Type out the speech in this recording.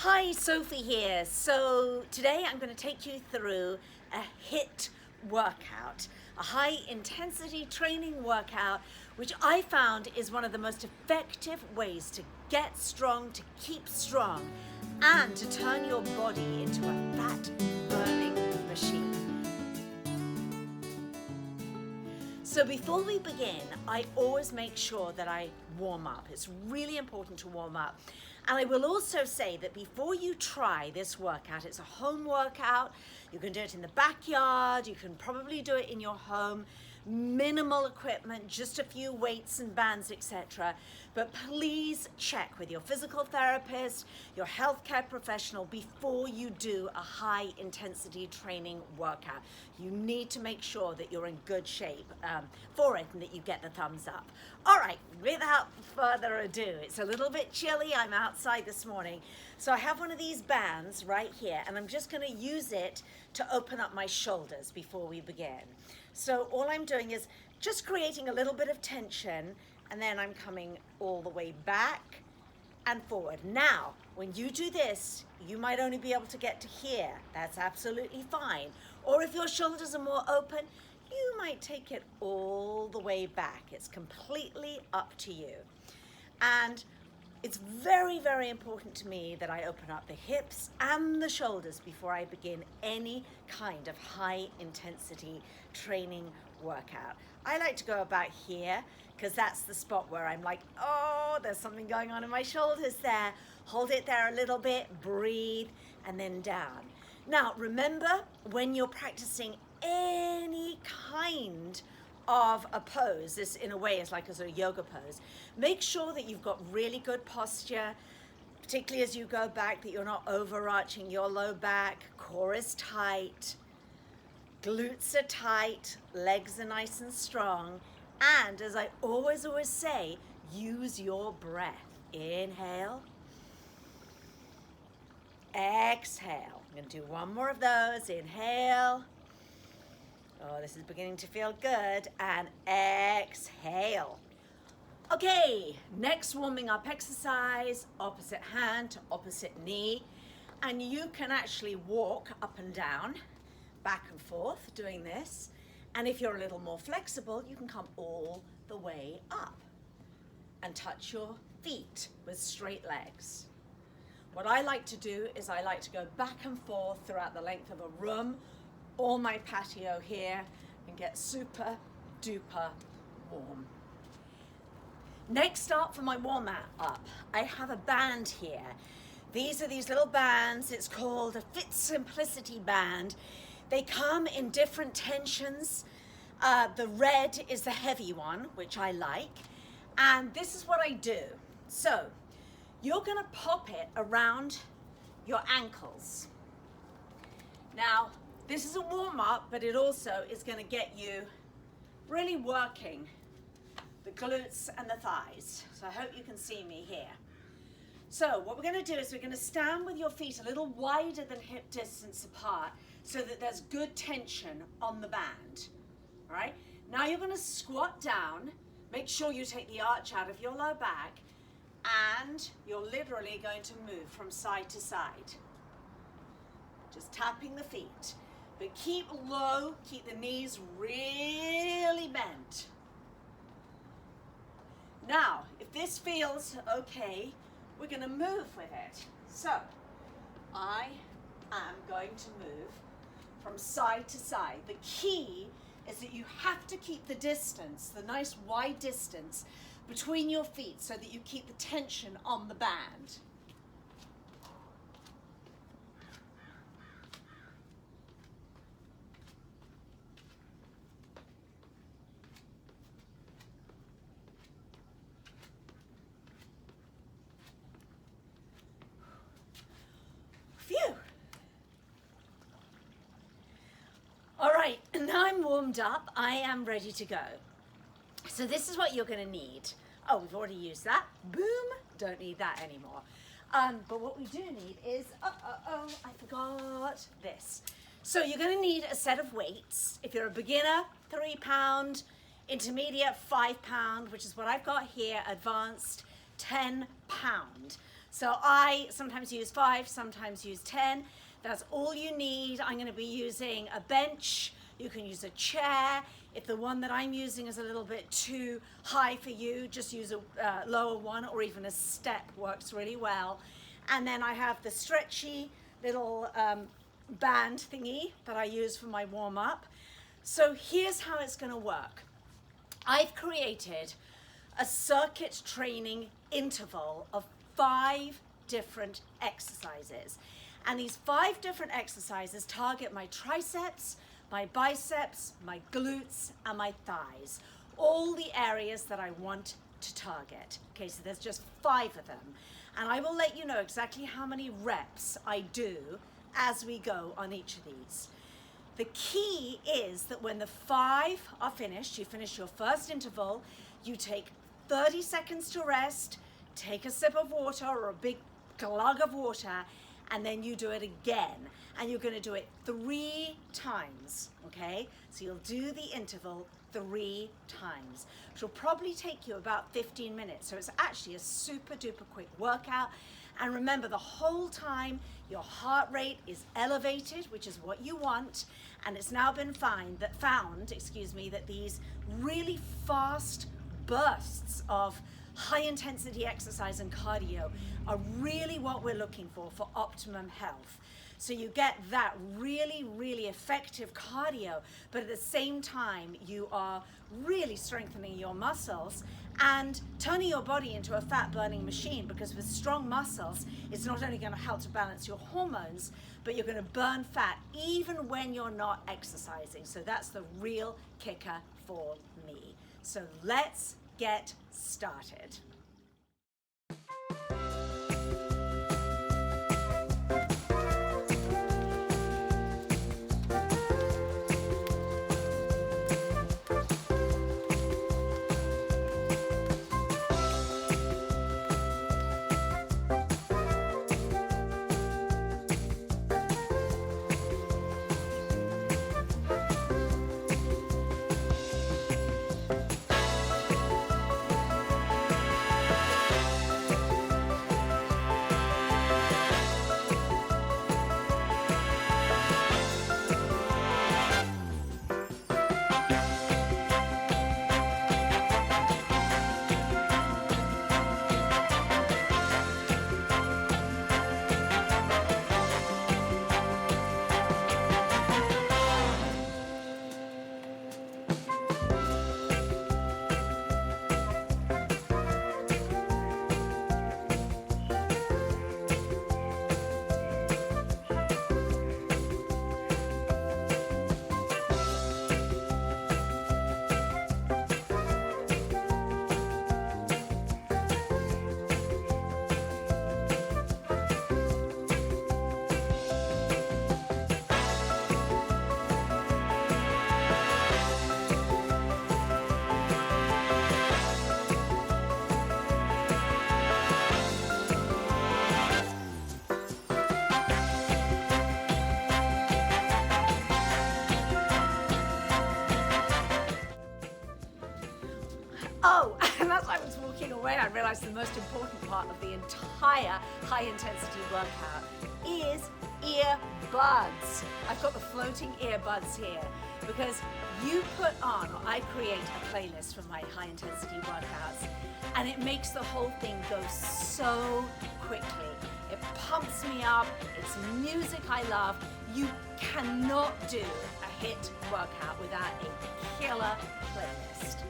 Hi, Sophie here. So today I'm going to take you through a HIIT workout, a high intensity training workout, which I found is one of the most effective ways to get strong, to keep strong, and to turn your body into a fat burning machine. So before we begin, I always make sure that I warm up. It's really important to warm up. And I will also say that before you try this workout, it's a home workout. You can do it in the backyard. You can probably do it in your home. Minimal equipment, just a few weights and bands, etc. But please check with your physical therapist, your healthcare professional before you do a high intensity training workout. You need to make sure that you're in good shape for it and that you get the thumbs up. All right, without further ado, it's a little bit chilly. I'm outside this morning. So I have one of these bands right here, and I'm just going to use it to open up my shoulders before we begin. So all I'm doing is just creating a little bit of tension, and then I'm coming all the way back and forward. Now, when you do this, you might only be able to get to here. That's absolutely fine. Or if your shoulders are more open, you might take it all the way back. It's completely up to you. And it's very, very important to me that I open up the hips and the shoulders before I begin any kind of high intensity training workout. I like to go about here because that's the spot where I'm like, oh, there's something going on in my shoulders there. Hold it there a little bit, breathe, and then down. Now, remember, when you're practicing any kind of a pose, this in a way is like a yoga pose, make sure that you've got really good posture, particularly as you go back, that you're not overarching your low back, core is tight, glutes are tight, legs are nice and strong, and as I always say, use your breath. Inhale, exhale. I'm going to do one more of those. Inhale. Oh, this is beginning to feel good. And exhale. Okay, next warming up exercise, opposite hand to opposite knee. And you can actually walk up and down, back and forth doing this. And if you're a little more flexible, you can come all the way up and touch your feet with straight legs. What I like to do is I like to go back and forth throughout the length of a room or my patio here and get super duper warm. Next up for my warm up, I have a band here. These are these little bands. It's called a Fit Simplicity band. They come in different tensions. The red is the heavy one, which I like. And this is what I do. So you're gonna pop it around your ankles. Now, this is a warm up, but it also is gonna get you really working the glutes and the thighs. So I hope you can see me here. So what we're gonna do is we're gonna stand with your feet a little wider than hip distance apart so that there's good tension on the band. All right, now you're gonna squat down, make sure you take the arch out of your low back, and you're literally going to move from side to side. Just tapping the feet, but keep low, keep the knees really bent. Now, if this feels okay, we're gonna move with it. So, I am going to move from side to side. The key is that you have to keep the distance, the nice wide distance between your feet so that you keep the tension on the band. Phew. All right, now I'm warmed up, I am ready to go. So this is what you're going to need. Oh, we've already used that. Boom. Don't need that anymore. But what we do need is, I forgot this. So you're going to need a set of weights. If you're a beginner, 3 pound, intermediate, 5 pound, which is what I've got here, advanced, 10 pound. So I sometimes use 5, sometimes use 10. That's all you need. I'm going to be using a bench. You can use a chair. If the one that I'm using is a little bit too high for you, just use a lower one, or even a step works really well. And then I have the stretchy little band thingy that I use for my warm-up. So here's how it's going to work. I've created a circuit training interval of 5 different exercises. And these 5 different exercises target my triceps, my biceps, my glutes, and my thighs. All the areas that I want to target. Okay, so there's just 5 of them. And I will let you know exactly how many reps I do as we go on each of these. The key is that when the 5 are finished, you finish your first interval, you take 30 seconds to rest, take a sip of water or a big glug of water, and then you do it again. And you're going to do it 3 times, okay? So you'll do the interval 3 times, which will probably take you about 15 minutes. So it's actually a super duper quick workout. And remember, the whole time your heart rate is elevated, which is what you want. And it's now been found that these really fast bursts of high intensity exercise and cardio are really what we're looking for optimum health. So you get that really, really effective cardio, but at the same time, you are really strengthening your muscles and turning your body into a fat burning machine, because with strong muscles, it's not only going to help to balance your hormones, but you're going to burn fat even when you're not exercising. So that's the real kicker for me. So let's get started. Oh, and as I was walking away, I realized the most important part of the entire high intensity workout is earbuds. I've got the floating earbuds here because you put on, or I create a playlist for my high intensity workouts, and it makes the whole thing go so quickly. It pumps me up, it's music I love. You cannot do a HIIT workout without a killer playlist.